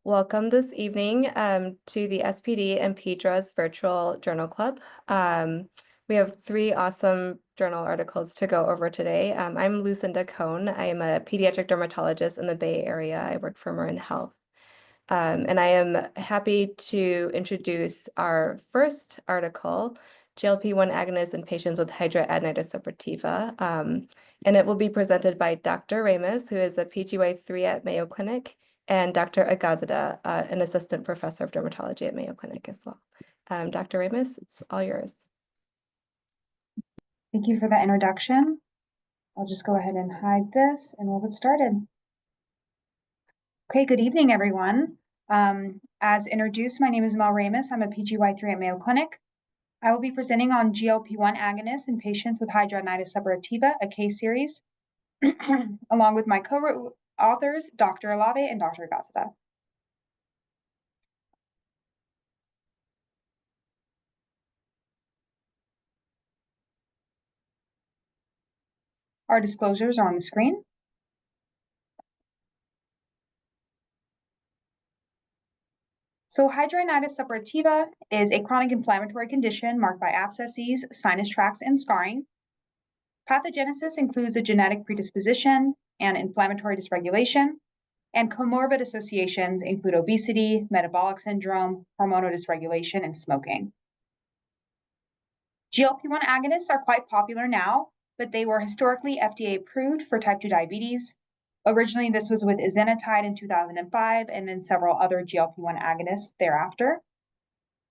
Welcome this evening to the SPD and PDRA's virtual journal club. We have three awesome journal articles to go over today. I'm Lucinda Cohn. I am a pediatric dermatologist in the Bay Area. I work for Marin Health. And I am happy to introduce our first article, GLP-1 agonist in patients with hidradenitis suppurativa. And it will be presented by Dr. Ramis, who is a PGY3 at Mayo Clinic, and Dr. Agazada, an assistant professor of dermatology at Mayo Clinic as well. Dr. Ramis, it's all yours. Thank you for that introduction. I'll just go ahead and hide this and we'll get started. Okay, good evening, everyone. As introduced, my name is Mel Ramis. I'm a PGY3 at Mayo Clinic. I will be presenting on GLP-1 agonists in patients with hidradenitis suppurativa, a case series, along with my co-authors, Dr. Alave and Dr. Agazada. Our disclosures are on the screen. So hidradenitis suppurativa is a chronic inflammatory condition marked by abscesses, sinus tracts, and scarring. Pathogenesis includes a genetic predisposition and inflammatory dysregulation, and comorbid associations include obesity, metabolic syndrome, hormonal dysregulation, and smoking. GLP-1 agonists are quite popular now, but they were historically FDA approved for type 2 diabetes. Originally, this was with exenatide in 2005, and then several other GLP-1 agonists thereafter.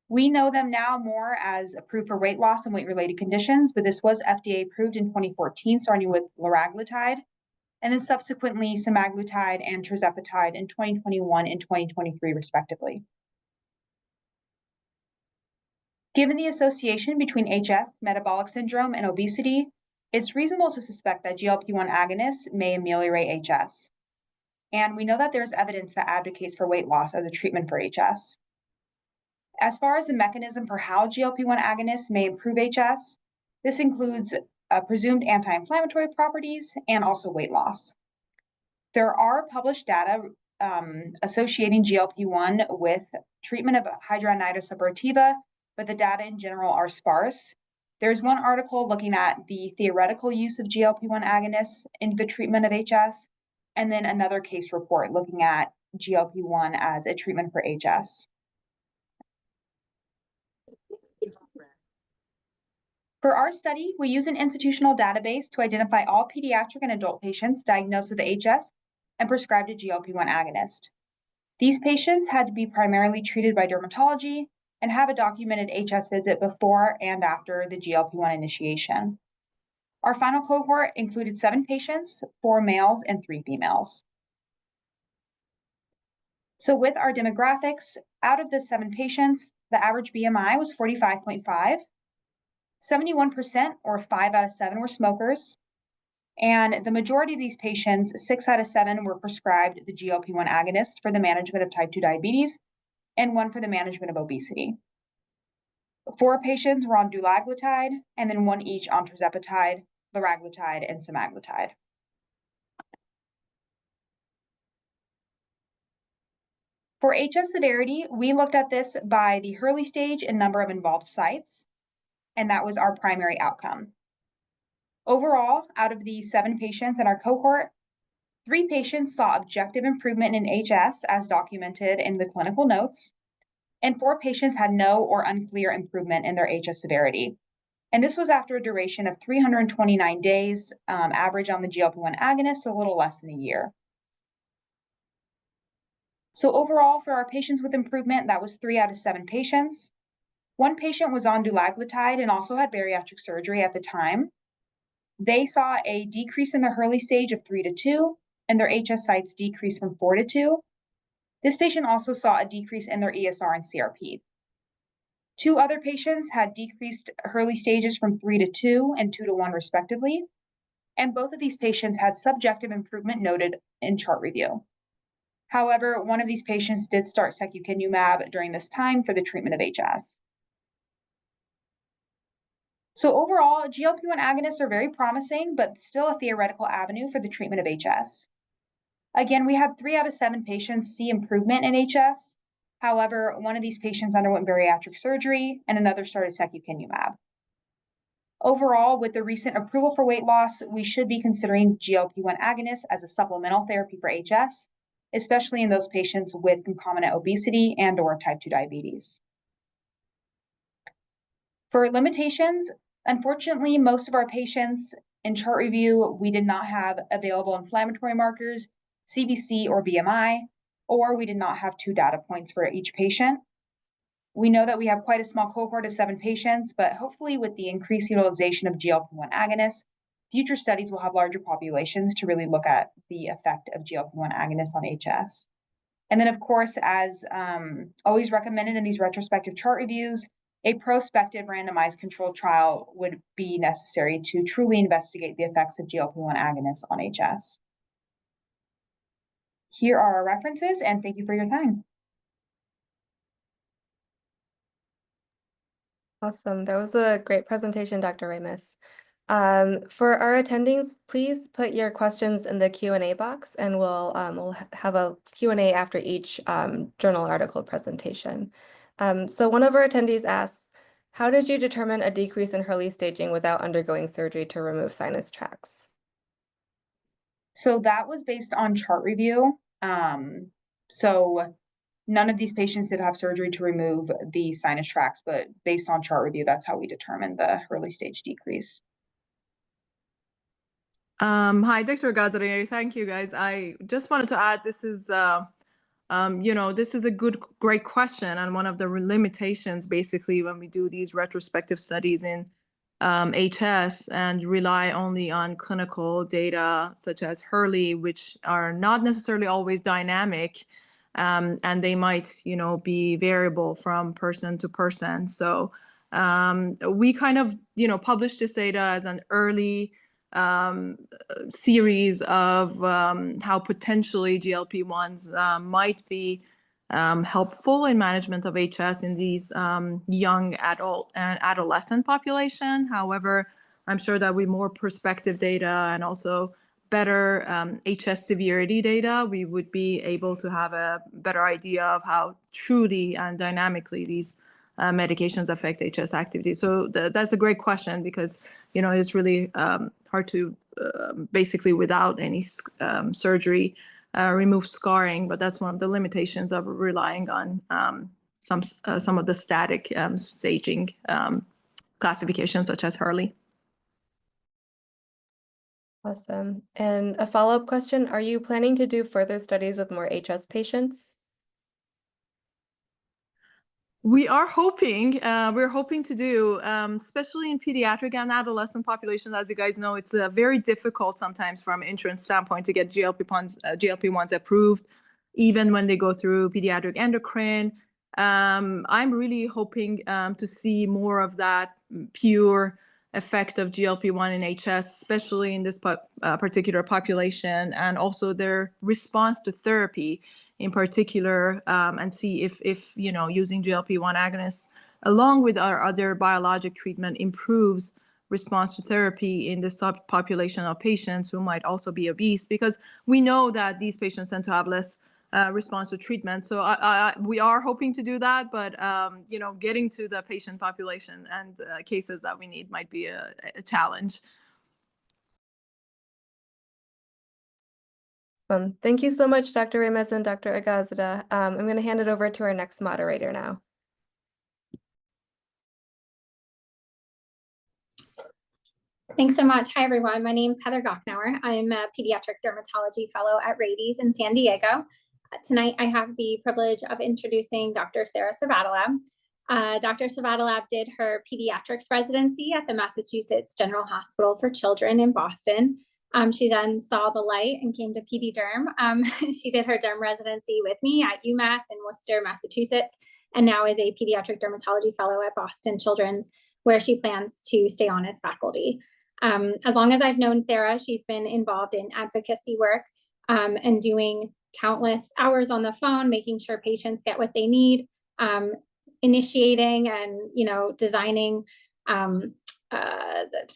We know them now more as approved for weight loss and weight-related conditions, but this was FDA approved in 2014, starting with liraglutide, and then subsequently semaglutide and tirzepatide in 2021 and 2023, respectively. Given the association between HS, metabolic syndrome, and obesity, it's reasonable to suspect that GLP-1 agonists may ameliorate HS. And we know that there's evidence that advocates for weight loss as a treatment for HS. As far as the mechanism for how GLP-1 agonists may improve HS, this includes presumed anti-inflammatory properties and also weight loss. There are published data associating GLP-1 with treatment of hidradenitis suppurativa, but the data in general are sparse. There's one article looking at the theoretical use of GLP-1 agonists in the treatment of HS, and then another case report looking at GLP-1 as a treatment for HS. For our study, we use an institutional database to identify all pediatric and adult patients diagnosed with HS and prescribed a GLP-1 agonist. These patients had to be primarily treated by dermatology and have a documented HS visit before and after the GLP-1 initiation. Our final cohort included 7 patients, 4 males and 3 females. So with our demographics, out of the 7 patients, the average BMI was 45.5. 71% or 5 out of 7 were smokers. And the majority of these patients, 6 out of 7 were prescribed the GLP-1 agonist for the management of type 2 diabetes and 1 for the management of obesity. 4 patients were on dulaglutide and then 1 each on tirzepatide, liraglutide, and semaglutide. For HS severity, we looked at this by the Hurley stage and number of involved sites, and that was our primary outcome. Overall, out of the 7 patients in our cohort, 3 patients saw objective improvement in HS as documented in the clinical notes, and 4 patients had no or unclear improvement in their HS severity. And this was after a duration of 329 days, average on the GLP-1 agonist, so a little less than a year. So overall, for our patients with improvement, that was 3 out of 7 patients. 1 patient was on dulaglutide and also had bariatric surgery at the time. They saw a decrease in the Hurley stage of 3 to 2, and their HS sites decreased from 4 to 2. This patient also saw a decrease in their ESR and CRP. 2 other patients had decreased Hurley stages from 3 to 2 and 2 to 1 respectively, and both of these patients had subjective improvement noted in chart review. However, one of these patients did start secukinumab during this time for the treatment of HS. So overall, GLP-1 agonists are very promising, but still a theoretical avenue for the treatment of HS. Again, we had 3 out of 7 patients see improvement in HS. However, one of these patients underwent bariatric surgery and another started secukinumab. Overall, with the recent approval for weight loss, we should be considering GLP-1 agonists as a supplemental therapy for HS, especially in those patients with concomitant obesity and/or type 2 diabetes. For limitations, unfortunately, most of our patients in chart review, we did not have available inflammatory markers, CBC or BMI, or we did not have 2 data points for each patient. We know that we have quite a small cohort of 7 patients, but hopefully with the increased utilization of GLP-1 agonists, future studies will have larger populations to really look at the effect of GLP-1 agonists on HS. And then, of course, as always recommended in these retrospective chart reviews, a prospective randomized controlled trial would be necessary to truly investigate the effects of GLP-1 agonists on HS. Here are our references, and thank you for your time. Awesome. That was a great presentation, Dr. Ramus. For our attendings, please put your questions in the Q&A box, and we'll have a Q&A after each journal article presentation. So one of our attendees asks, how did you determine a decrease in Hurley staging without undergoing surgery to remove sinus tracts? So that was based on chart review. So none of these patients did have surgery to remove the sinus tracts, but based on chart review, that's how we determined the early stage decrease. Hi, Dr. Gazari. Thank you, guys. I just wanted to add, this is, this is a great question. And one of the limitations, basically, when we do these retrospective studies in HS and rely only on clinical data such as Hurley, which are not necessarily always dynamic, and they might, be variable from person to person. So we kind of, published this data as an early series of how potentially GLP-1s might be helpful in management of HS in these young adult and adolescent population. However, I'm sure that with more prospective data and also better HS severity data, we would be able to have a better idea of how truly and dynamically these medications affect HS activity. So that's a great question because, it's really hard to basically without any surgery remove scarring, but that's one of the limitations of relying on some of the static staging classifications such as Hurley. Awesome. And a follow-up question, are you planning to do further studies with more HS patients? We're hoping to do, especially in pediatric and adolescent populations. As you guys know, it's very difficult sometimes from insurance standpoint to get GLP-1s approved, even when they go through pediatric endocrine. I'm really hoping to see more of that pure effect of GLP-1 in HS, especially in this particular population, and also their response to therapy in particular, and see if using GLP-1 agonists along with our other biologic treatment improves response to therapy in this subpopulation of patients who might also be obese, because we know that these patients tend to have less response to treatment. So we are hoping to do that, but getting to the patient population and cases that we need might be a challenge. Thank you so much, Dr. Rames and Dr. Agazada. I'm going to hand it over to our next moderator now. Thanks so much. Hi, everyone. My name is Heather Gocknauer. I'm a pediatric dermatology fellow at Rady's in San Diego. Tonight, I have the privilege of introducing Dr. Sarah Servattalab. Dr. Servattalab did her pediatrics residency at the Massachusetts General Hospital for Children in Boston. She then saw the light and came to PD Derm. She did her derm residency with me at UMass in Worcester, Massachusetts, and now is a pediatric dermatology fellow at Boston Children's, where she plans to stay on as faculty. As long as I've known Sarah, she's been involved in advocacy work and doing countless hours on the phone, making sure patients get what they need, initiating and designing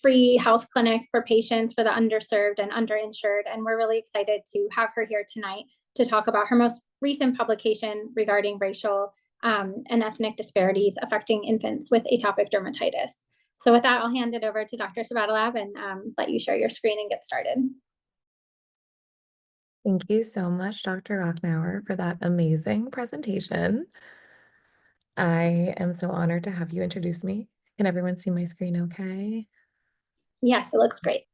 free health clinics for patients for the underserved and underinsured. And we're really excited to have her here tonight to talk about her most recent publication regarding racial and ethnic disparities affecting infants with atopic dermatitis. So with that, I'll hand it over to Dr. Servattalab and let you share your screen and get started. Thank you so much, Dr. Rocknauer, for that amazing presentation. I am so honored to have you introduce me. Can everyone see my screen okay? Yes, it looks great.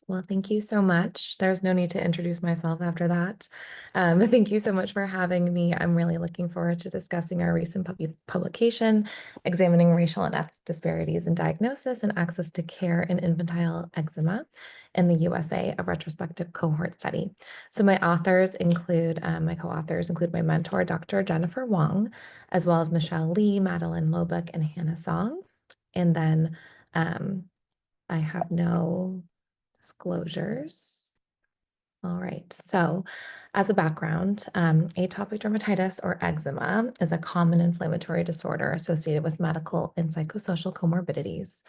Well, thank you so much. There's no need to introduce myself after that. Thank you so much for having me. I'm really looking forward to discussing our recent publication, examining racial and ethnic disparities in diagnosis and access to care in infantile eczema in the USA, a retrospective cohort study. So my co-authors include my mentor, Dr. Jennifer Wong, as well as Michelle Lee, Madeline Lobuck, and Hannah Song. And then I have no disclosures. All right, so as a background, atopic dermatitis or eczema is a common inflammatory disorder associated with medical and psychosocial comorbidities.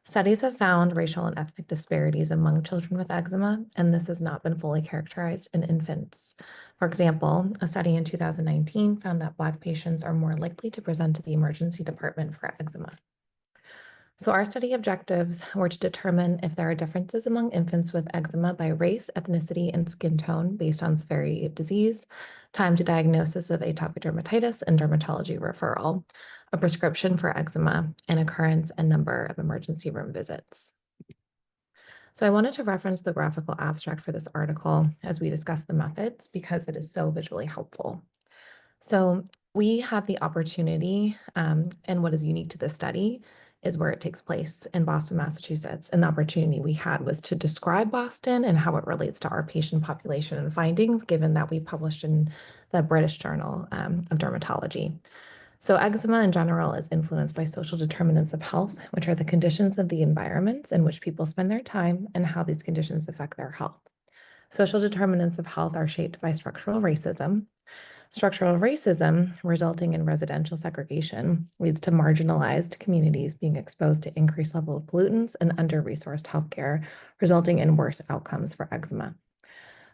Studies have found racial and ethnic disparities among children with eczema, and this has not been fully characterized in infants. For example, a study in 2019 found that Black patients are more likely to present to the emergency department for eczema. So our study objectives were to determine if there are differences among infants with eczema by race, ethnicity, and skin tone based on severity of disease, time to diagnosis of atopic dermatitis and dermatology referral, a prescription for eczema, and occurrence and number of emergency room visits. So I wanted to reference the graphical abstract for this article as we discuss the methods because it is so visually helpful. So we have the opportunity, and what is unique to this study is where it takes place in Boston, Massachusetts. And the opportunity we had was to describe Boston and how it relates to our patient population and findings, given that we published in the British Journal of Dermatology. So eczema in general is influenced by social determinants of health, which are the conditions of the environments in which people spend their time and how these conditions affect their health. Social determinants of health are shaped by structural racism. Structural racism, resulting in residential segregation, leads to marginalized communities being exposed to increased level of pollutants and under-resourced healthcare, resulting in worse outcomes for eczema.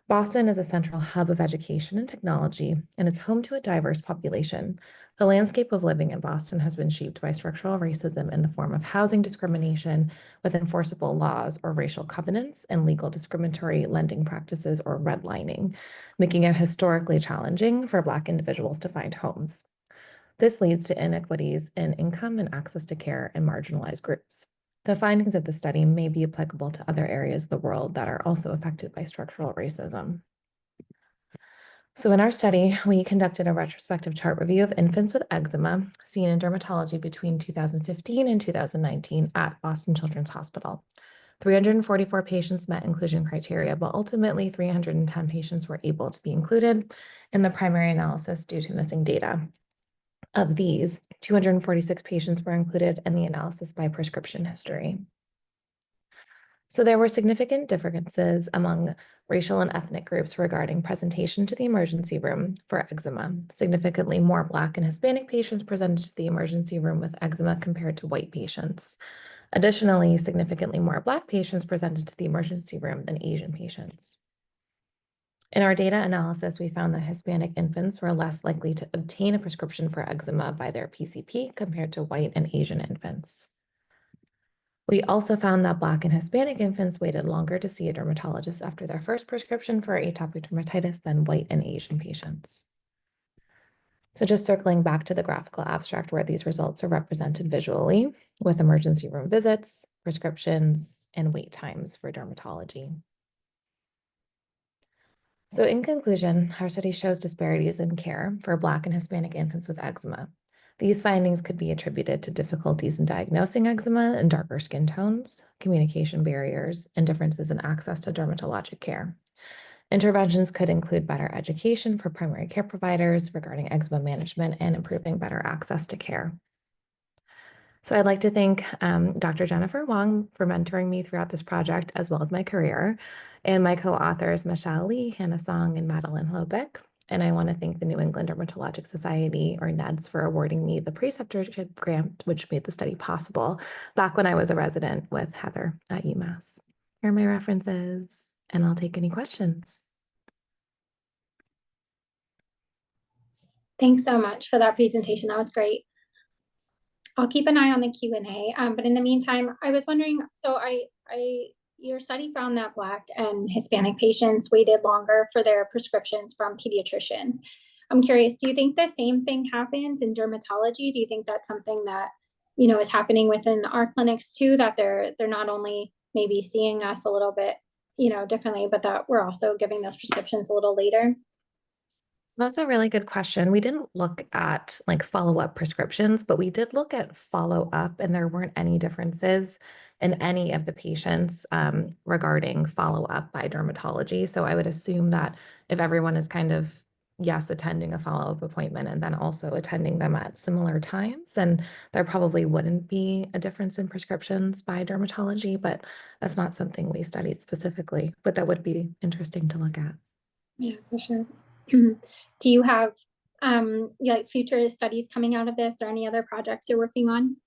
Boston is a central hub of education and technology, and it's home to a diverse population. The landscape of living in Boston has been shaped by structural racism in the form of housing discrimination with enforceable laws or racial covenants and legal discriminatory lending practices or redlining, making it historically challenging for Black individuals to find homes. This leads to inequities in income and access to care in marginalized groups. The findings of the study may be applicable to other areas of the world that are also affected by structural racism. So in our study, we conducted a retrospective chart review of infants with eczema seen in dermatology between 2015 and 2019 at Boston Children's Hospital. 344 patients met inclusion criteria, but ultimately 310 patients were able to be included in the primary analysis due to missing data. Of these, 246 patients were included in the analysis by prescription history. So there were significant differences among racial and ethnic groups regarding presentation to the emergency room for eczema. Significantly more Black and Hispanic patients presented to the emergency room with eczema compared to white patients. Additionally, significantly more Black patients presented to the emergency room than Asian patients. In our data analysis, we found that Hispanic infants were less likely to obtain a prescription for eczema by their PCP compared to white and Asian infants. We also found that Black and Hispanic infants waited longer to see a dermatologist after their first prescription for atopic dermatitis than white and Asian patients. So just circling back to the graphical abstract where these results are represented visually with emergency room visits, prescriptions, and wait times for dermatology. So in conclusion, our study shows disparities in care for Black and Hispanic infants with eczema. These findings could be attributed to difficulties in diagnosing eczema and darker skin tones, communication barriers, and differences in access to dermatologic care. Interventions could include better education for primary care providers regarding eczema management and improving better access to care. So I'd like to thank Dr. Jennifer Wong for mentoring me throughout this project, as well as my career, and my co-authors, Michelle Lee, Hannah Song, and Madeline Lobuck. And I want to thank the New England Dermatologic Society, or NEDS, for awarding me the preceptorship grant, which made the study possible back when I was a resident with Heather at UMass. Here are my references, and I'll take any questions. Thanks so much for that presentation. That was great. I'll keep an eye on the Q&A, but in the meantime, I was wondering, so your study found that Black and Hispanic patients waited longer for their prescriptions from pediatricians. I'm curious, do you think the same thing happens in dermatology? Do you think that's something that, you know, is happening within our clinics too, that they're not only maybe seeing us a little bit, you know, differently, but that we're also giving those prescriptions a little later? That's a really good question. We didn't look at like follow-up prescriptions, but we did look at follow-up, and there weren't any differences in any of the patients regarding follow-up by dermatology. So I would assume that if everyone is kind of, yes, attending a follow-up appointment and then also attending them at similar times, then there probably wouldn't be a difference in prescriptions by dermatology, but that's not something we studied specifically, but that would be interesting to look at. Yeah, for sure. Do you have like future studies coming out of this, or any other projects you're working on?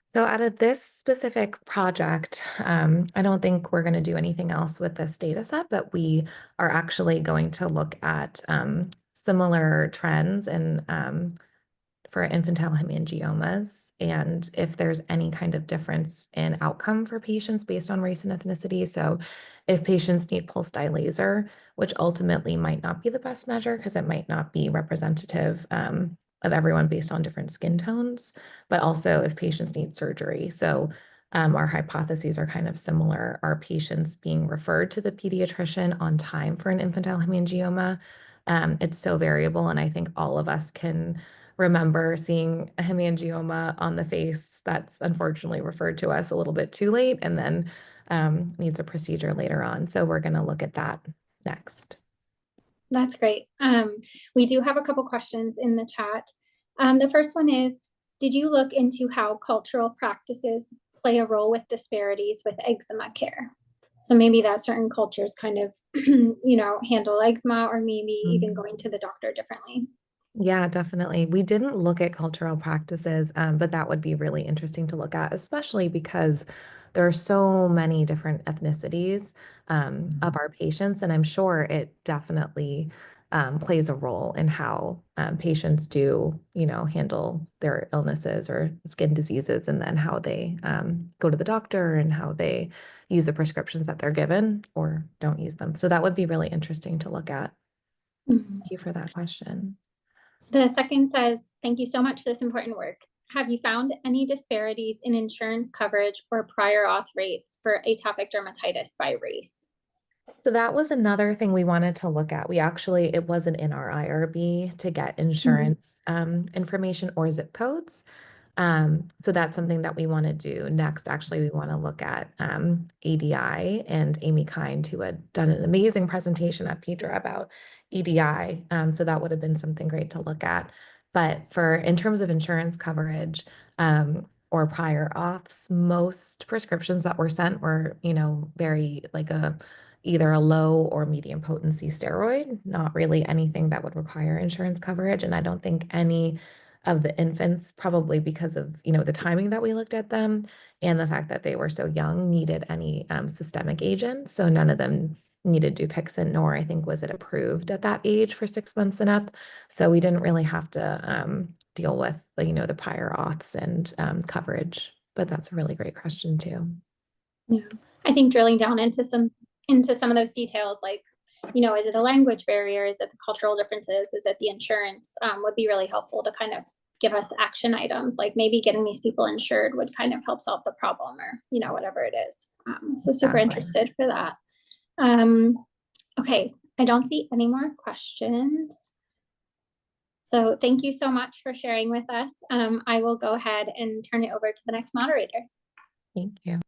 So out of this specific project, I don't think we're going to do anything else with this data set, but we are actually going to look at similar trends and for infantile hemangiomas, and if there's any kind of difference in outcome for patients based on race and ethnicity. So if patients need pulse dye laser, which ultimately might not be the best measure because it might not be representative of everyone based on different skin tones, but also if patients need surgery. So our hypotheses are kind of similar. Are patients being referred to the pediatrician on time for an infantile hemangioma? It's so variable, and I think all of us can remember seeing a hemangioma on the face that's unfortunately referred to us a little bit too late and then needs a procedure later on. So we're going to look at that next. That's great. We do have a couple questions in the chat. The first one is, did you look into how cultural practices play a role with disparities with eczema care? So maybe that certain cultures kind of, you know, handle eczema, or maybe even going to the doctor differently. Yeah, definitely. We didn't look at cultural practices, but that would be really interesting to look at, especially because there are so many different ethnicities of our patients, and I'm sure it definitely plays a role in how patients do, you know, handle their illnesses or skin diseases, and then how they go to the doctor and how they use the prescriptions that they're given or don't use them. So that would be really interesting to look at. Thank you for that question. The second says, thank you so much for this important work. Have you found any disparities in insurance coverage or prior auth rates for atopic dermatitis by race? So that was another thing we wanted to look at. It wasn't in our IRB to get insurance information or zip codes. So that's something that we want to do next. Actually, we want to look at ADI, and Amy Kind, who had done an amazing presentation at Pedra about EDI. So that would have been something great to look at. But in terms of insurance coverage or prior auths, most prescriptions that were sent were, you know, very like either a low or medium potency steroid, not really anything that would require insurance coverage. And I don't think any of the infants, probably because of, you know, the timing that we looked at them and the fact that they were so young, needed any systemic agent. So none of them needed Dupixent, nor I think was it approved at that age for 6 months and up. So we didn't really have to deal with, you know, the prior auths and coverage. But that's a really great question too. Yeah, I think drilling down into some of those details, like, you know, is it a language barrier? Is it the cultural differences? Is it the insurance? Would be really helpful to kind of give us action items, like maybe getting these people insured would kind of help solve the problem, or, you know, whatever it is. So super interested for that. Okay, I don't see any more questions. So thank you so much for sharing with us. I will go ahead and turn it over to the next moderator. Thank you.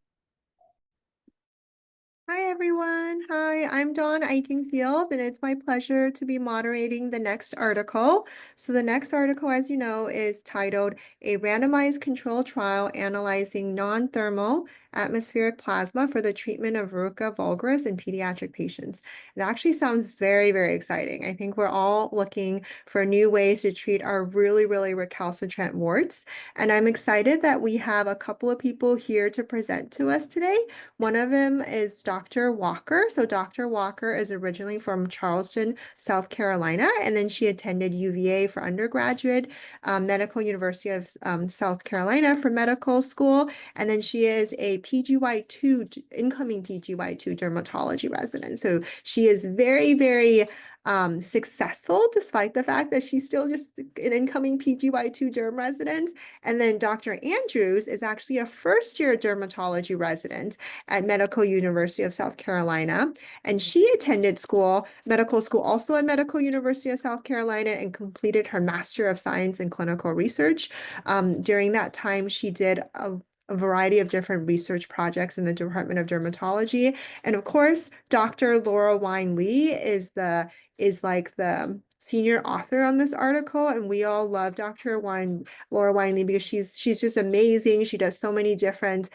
Hi, everyone. Hi, I'm Dawn Eichenfield, and it's my pleasure to be moderating the next article. So the next article, as you know, is titled A Randomized Control Trial Analyzing Non-Thermal atmospheric plasma for the treatment of verruca vulgaris in pediatric patients. It actually sounds very, very exciting. I think we're all looking for new ways to treat our really, really recalcitrant warts. And I'm excited that we have a couple of people here to present to us today. One of them is Dr. Walker. So Dr. Walker is originally from Charleston, South Carolina, and then she attended UVA for undergraduate, Medical University of South Carolina for medical school, and then she is a PGY2, incoming PGY2 dermatology resident. So she is very, very successful, despite the fact that she's still just an incoming PGY2 derm resident. And then Dr. Andrews is actually a first-year dermatology resident at Medical University of South Carolina. And she attended medical school also at Medical University of South Carolina and completed her Master of Science in Clinical Research. During that time, she did a variety of different research projects in the Department of Dermatology. And of course, Dr. Laura Wine Lee is like the senior author on this article, and we all love Laura Wine Lee, because she's just amazing. She does so many different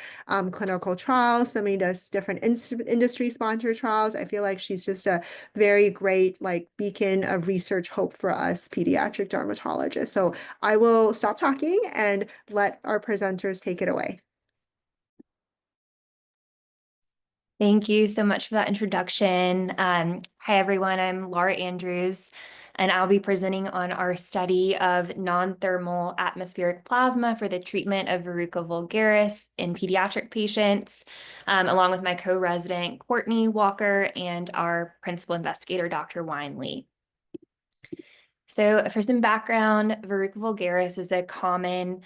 clinical trials, so many does different industry sponsored trials. I feel like she's just a very great like beacon of research hope for us pediatric dermatologists. So I will stop talking and let our presenters take it away. Thank you so much for that introduction. Hi, everyone. I'm Laura Andrews, and I'll be presenting on our study of non-thermal atmospheric plasma for the treatment of verruca vulgaris in pediatric patients, along with my co-resident Courtney Walker and our principal investigator, Dr. Wineley. So for some background, verruca vulgaris is a common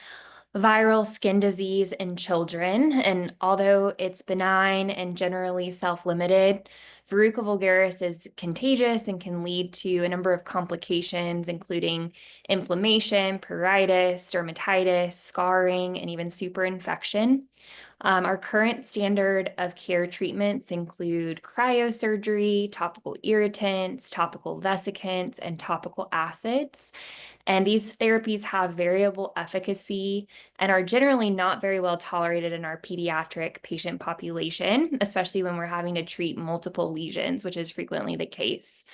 viral skin disease in children, and although it's benign and generally self-limited, verruca vulgaris is contagious and can lead to a number of complications, including inflammation, pruritus, dermatitis, scarring, and even superinfection. Our current standard of care treatments include cryosurgery, topical irritants, topical vesicants, and topical acids. And these therapies have variable efficacy and are generally not very well tolerated in our pediatric patient population, especially when we're having to treat multiple lesions, which is frequently the case.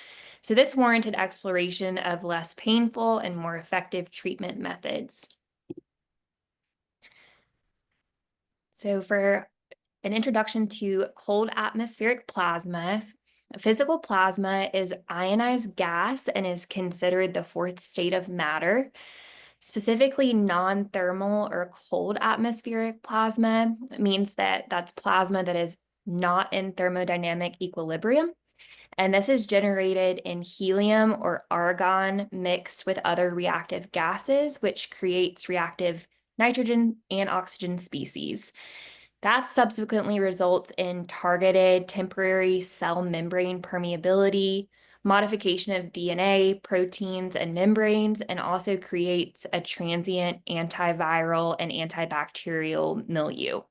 So this warranted exploration of less painful and more effective treatment methods. So for an introduction to cold atmospheric plasma, physical plasma is ionized gas and is considered the fourth state of matter. Specifically, non-thermal or cold atmospheric plasma means that that's plasma that is not in thermodynamic equilibrium. And this is generated in helium or argon mixed with other reactive gases, which creates reactive nitrogen and oxygen species. That subsequently results in targeted temporary cell membrane permeability, modification of DNA, proteins, and membranes, and also creates a transient antiviral and antibacterial milieu.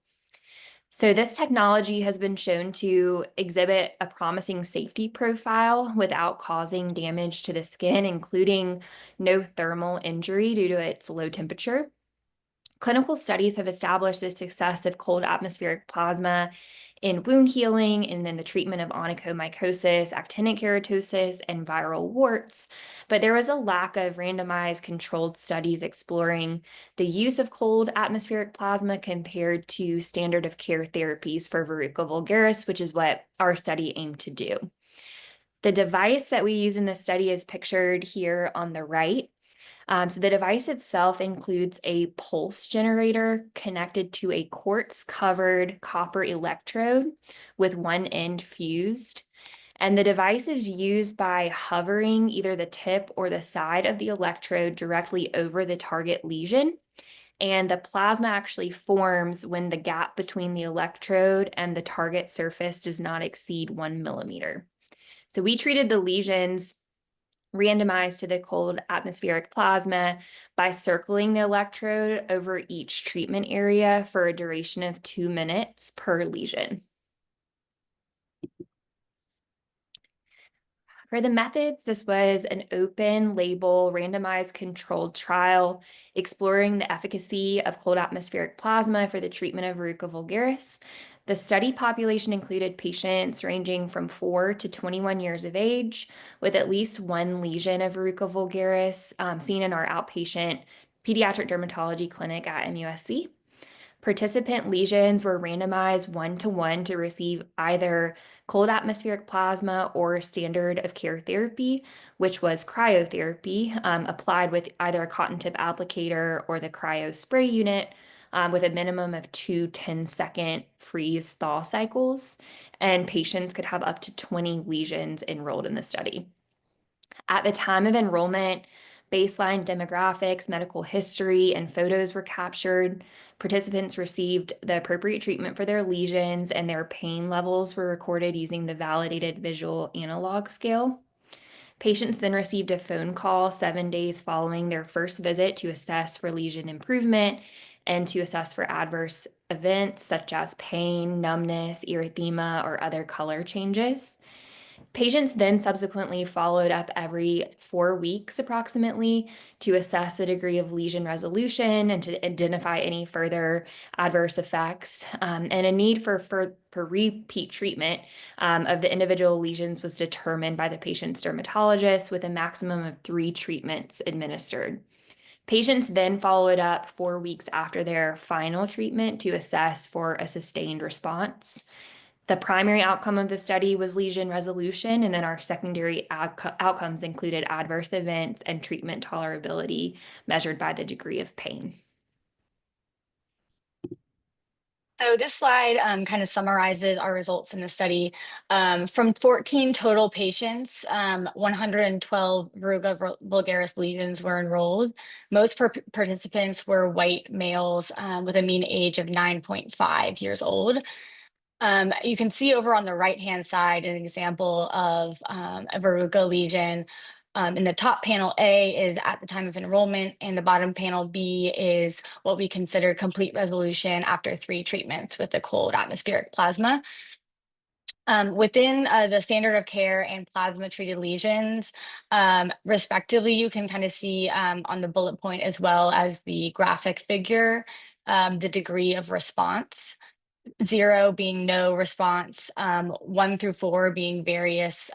So this technology has been shown to exhibit a promising safety profile without causing damage to the skin, including no thermal injury due to its low temperature. Clinical studies have established the success of cold atmospheric plasma in wound healing and then the treatment of onychomycosis, actinic keratosis, and viral warts. But there was a lack of randomized controlled studies exploring the use of cold atmospheric plasma compared to standard of care therapies for verruca vulgaris, which is what our study aimed to do. The device that we use in this study is pictured here on the right. So the device itself includes a pulse generator connected to a quartz-covered copper electrode with one end fused. And the device is used by hovering either the tip or the side of the electrode directly over the target lesion. And the plasma actually forms when the gap between the electrode and the target surface does not exceed 1 millimeter. So we treated the lesions randomized to the cold atmospheric plasma by circling the electrode over each treatment area for a duration of 2 minutes per lesion. For the methods, this was an open label randomized controlled trial exploring the efficacy of cold atmospheric plasma for the treatment of verruca vulgaris. The study population included patients ranging from 4 to 21 years of age with at least one lesion of verruca vulgaris seen in our outpatient pediatric dermatology clinic at MUSC. Participant lesions were randomized 1-to-1 to receive either cold atmospheric plasma or standard of care therapy, which was cryotherapy, applied with either a cotton tip applicator or the cryo spray unit, with a minimum of 2 10-second freeze thaw cycles. And patients could have up to 20 lesions enrolled in the study. At the time of enrollment, baseline demographics, medical history, and photos were captured. Participants received the appropriate treatment for their lesions, and their pain levels were recorded using the validated visual analog scale. Patients then received a phone call 7 days following their first visit to assess for lesion improvement and to assess for adverse events such as pain, numbness, erythema, or other color changes. Patients then subsequently followed up every 4 weeks approximately to assess the degree of lesion resolution and to identify any further adverse effects. And a need for repeat treatment of the individual lesions was determined by the patient's dermatologist with a maximum of 3 treatments administered. Patients then followed up 4 weeks after their final treatment to assess for a sustained response. The primary outcome of the study was lesion resolution, and then our secondary outcomes included adverse events and treatment tolerability measured by the degree of pain. So this slide kind of summarizes our results in the study. From 14 total patients, 112 verruca vulgaris lesions were enrolled. Most participants were white males with a mean age of 9.5 years old. You can see over on the right-hand side an example of a verruca lesion. In the top panel, A is at the time of enrollment, and the bottom panel, B, is what we consider complete resolution after 3 treatments with the cold atmospheric plasma. Within the standard of care and plasma-treated lesions, respectively, you can kind of see on the bullet point as well as the graphic figure, the degree of response. 0 being no response, 1 through 4 being various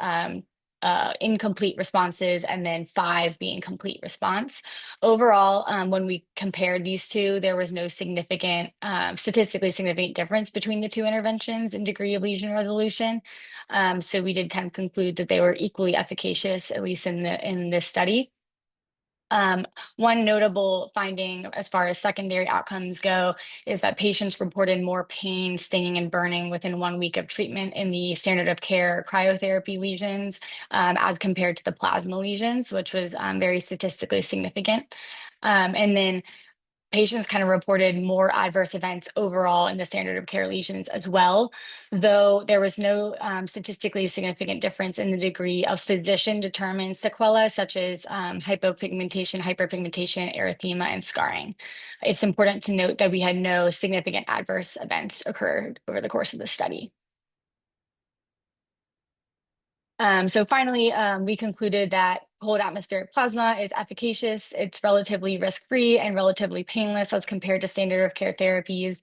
incomplete responses, and then 5 being complete response. Overall, when we compared these two, there was no significant, statistically significant difference between the 2 interventions in degree of lesion resolution. So we did kind of conclude that they were equally efficacious, at least in this study. One notable finding as far as secondary outcomes go is that patients reported more pain, stinging, and burning within 1 week of treatment in the standard of care cryotherapy lesions as compared to the plasma lesions, which was very statistically significant. And then patients kind of reported more adverse events overall in the standard of care lesions as well, though there was no statistically significant difference in the degree of physician-determined sequelae, such as hypopigmentation, hyperpigmentation, erythema, and scarring. It's important to note that we had no significant adverse events occurred over the course of the study. So finally, we concluded that cold atmospheric plasma is efficacious. It's relatively risk-free and relatively painless as compared to standard of care therapies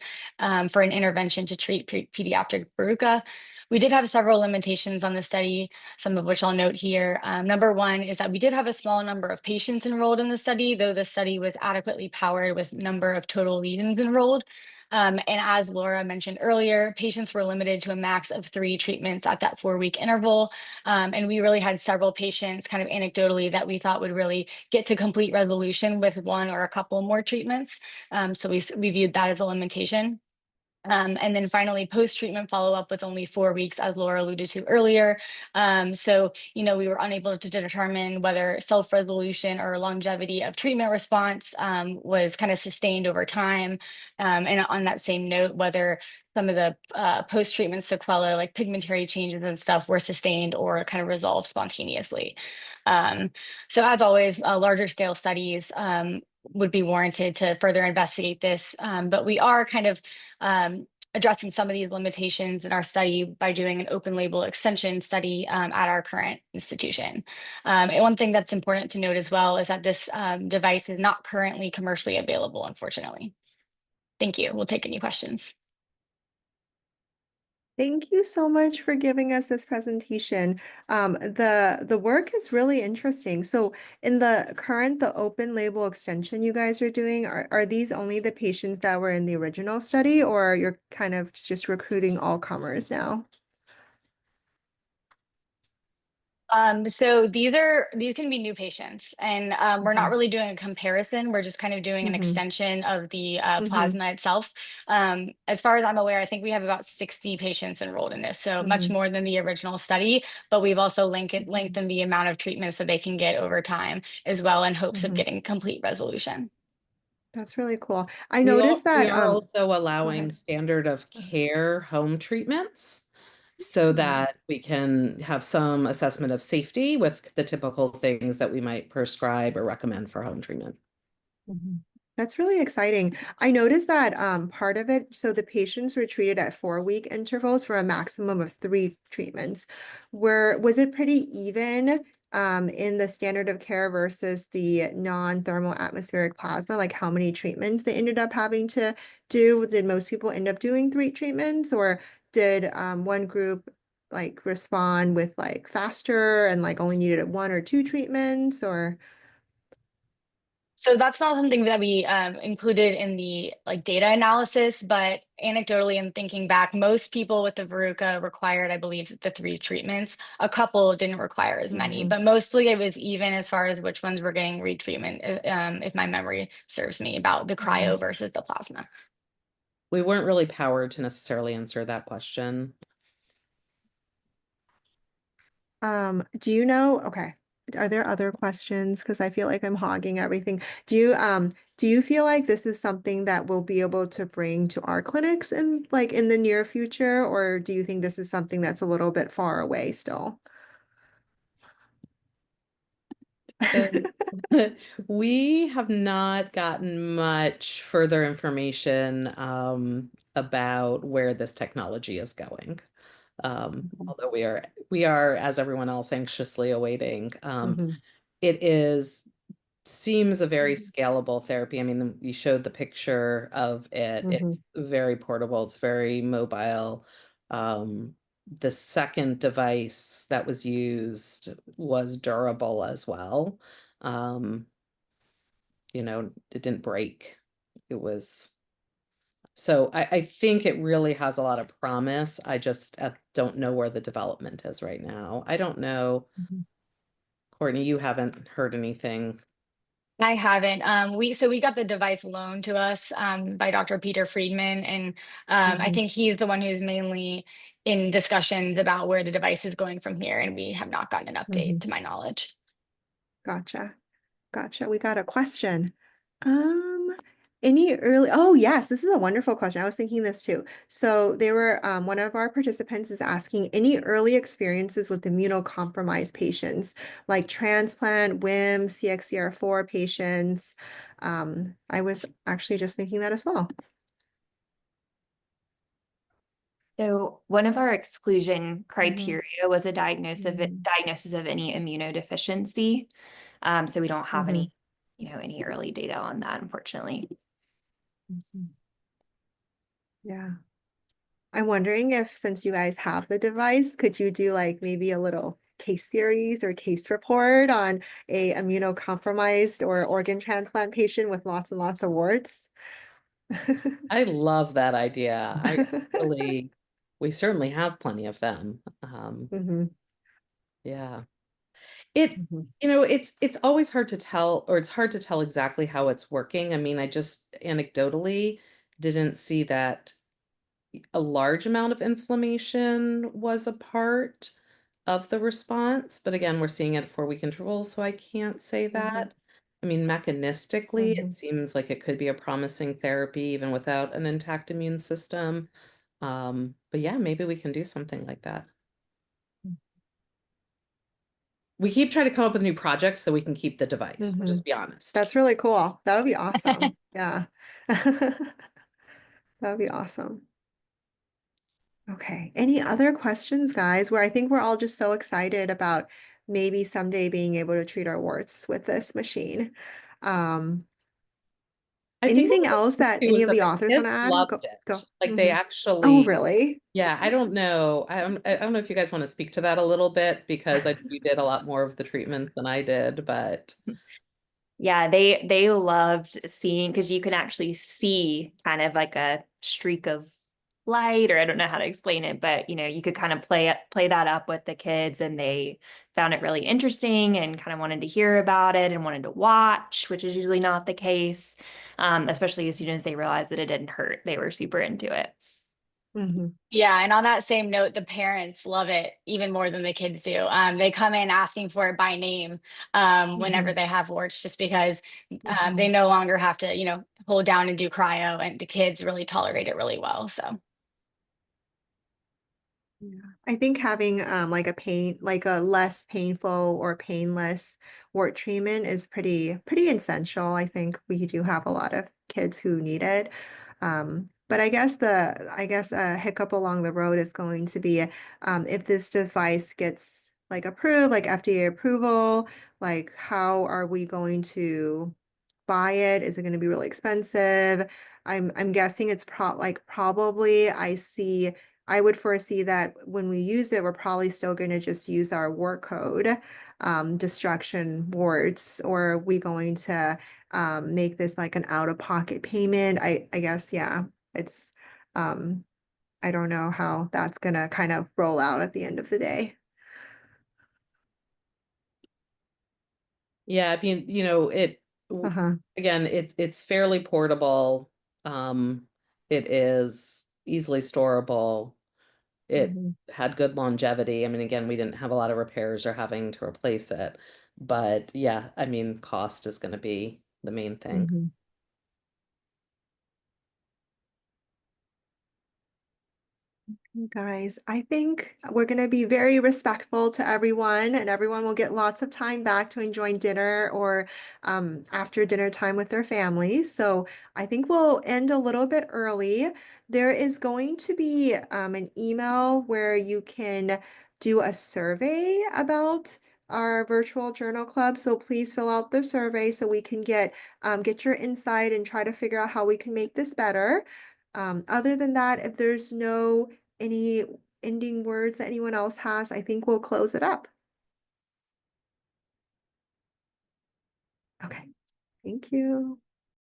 for an intervention to treat pediatric verruca. We did have several limitations on the study, some of which I'll note here. Number 1 is that we did have a small number of patients enrolled in the study, though the study was adequately powered with number of total lesions enrolled. And as Laura mentioned earlier, patients were limited to a max of 3 treatments at that 4-week interval. And we really had several patients kind of anecdotally that we thought would really get to complete resolution with 1 or a couple more treatments. So we viewed that as a limitation. And then finally, post-treatment follow-up was only 4 weeks, as Laura alluded to earlier. So, we were unable to determine whether self-resolution or longevity of treatment response was kind of sustained over time. And on that same note, whether some of the post-treatment sequelae, like pigmentary changes and stuff, were sustained or kind of resolved spontaneously. So as always, larger scale studies would be warranted to further investigate this, but we are kind of addressing some of these limitations in our study by doing an open label extension study at our current institution. And one thing that's important to note as well is that this device is not currently commercially available, unfortunately. Thank you. We'll take any questions. Thank you so much for giving us this presentation. The work is really interesting. So in the open label extension you guys are doing, are these only the patients that were in the original study, or you're kind of just recruiting all comers now? So these can be new patients, and we're not really doing a comparison. We're just kind of doing an extension of the plasma itself. As far as I'm aware, I think we have about 60 patients enrolled in this, so much more than the original study, but we've also lengthened the amount of treatments that they can get over time as well in hopes of getting complete resolution. That's really cool. I noticed that we are also go allowing ahead. standard of care home treatments so that we can have some assessment of safety with the typical things that we might prescribe or recommend for home treatment. That's really exciting. I noticed that part of it, so the patients were treated at 4-week intervals for a maximum of 3 treatments. Was it pretty even in the standard of care versus the non-thermal atmospheric plasma? Like how many treatments they ended up having to do? Did most people end up doing 3 treatments, or did one group like respond with like faster and like only needed 1 or 2 treatments, or? So that's not something that we included in the data analysis, but anecdotally and thinking back, most people with the verruca required, I believe, the 3 treatments. A couple didn't require as many, but mostly it was even as far as which ones were getting retreatment, if my memory serves me, about the cryo versus the plasma. We weren't really powered to necessarily answer that question. Do you know, okay, are there other questions? Because I feel like I'm hogging everything. Do you feel like this is something that we'll be able to bring to our clinics in the near future, or do you think this is something that's a little bit far away still? So we have not gotten much further information about where this technology is going. Although we are, as everyone else, anxiously awaiting. It seems a very scalable therapy. I mean, you showed the picture of it. It's very portable. It's very mobile. The second device that was used was durable as well. It didn't break. It was. So I think it really has a lot of promise. I just don't know where the development is right now. I don't know. Courtney, you haven't heard anything. I haven't. We got the device loaned to us by Dr. Peter Friedman, and I think he's the one who's mainly in discussions about where the device is going from here, and we have not gotten an update to my knowledge. Gotcha. We got a question. Oh yes, this is a wonderful question. I was thinking this too. So one of our participants is asking any early experiences with immunocompromised patients, like transplant, WHIM, CXCR4 patients. I was actually just thinking that as well. So one of our exclusion criteria was a diagnosis of any immunodeficiency. So we don't have any early data on that, unfortunately. Yeah. I'm wondering if, since you guys have the device, could you do like maybe a little case series or case report on a immunocompromised or organ transplant patient with lots and lots of warts? I love that idea. We certainly have plenty of them. Yeah. It's always hard to tell, or it's hard to tell exactly how it's working. I mean, I just anecdotally didn't see that a large amount of inflammation was a part of the response. But again, we're seeing it at 4-week intervals, so I can't say that. I mean, mechanistically, it seems like it could be a promising therapy even without an intact immune system. But yeah, maybe we can do something like that. We keep trying to come up with new projects so we can keep the device. I'll just be honest. That's really cool. That would be awesome. Yeah. That would be awesome. Okay. Any other questions, guys? Where I think we're all just so excited about maybe someday being able to treat our warts with this machine. Um, I think anything one of else the things that too any is of that the the authors want to kids add? loved Go, it. go. Like they Oh, actually, really? yeah, I don't know. I don't know if you guys want to speak to that a little bit because you did a lot more of the treatments than I did, but Yeah, they loved seeing because you can actually see kind of like a streak of light, or I don't know how to explain it, but you could kind of play that up with the kids, and they found it really interesting and kind of wanted to hear about it and wanted to watch, which is usually not the case. Especially as soon as they realized that it didn't hurt, they were super into it. Mhm. Yeah, and on that same note, the parents love it even more than the kids do. They come in asking for it by name whenever Mhm. they have warts, just because they Mhm. no longer have to, hold down and do cryo, and the kids really tolerate it really well. So. Yeah. I think having like a less painful or painless wart treatment is pretty essential. I think we do have a lot of kids who need it. But I guess a hiccup along the road is going to be if this device gets like approved, like FDA approval, like how are we going to buy it? Is it going to be really expensive? I'm guessing it's probably I would foresee that when we use it, we're probably still going to just use our wart code, destruction warts, or are we going to make this like an out-of-pocket payment? I guess, yeah, it's, um, I don't know how that's gonna kind of roll out at the end of the day. yeah, I mean, Uh-huh. again, it's fairly portable. Um, it is easily storable. It Mhm. had good longevity. I mean, again, we didn't have a lot of repairs or having to replace it. But yeah, I mean, cost is going to be the main thing. Mhm. Guys, I think we're going to be very respectful to everyone, and everyone will get lots of time back to enjoy dinner or after dinner time with their families. So I think we'll end a little bit early. There is going to be an email where you can do a survey about our virtual journal club. So please fill out the survey so we can get your insight and try to figure out how we can make this better. Other than that, if there's no any ending words that anyone else has, I think we'll close it up. Okay, thank you.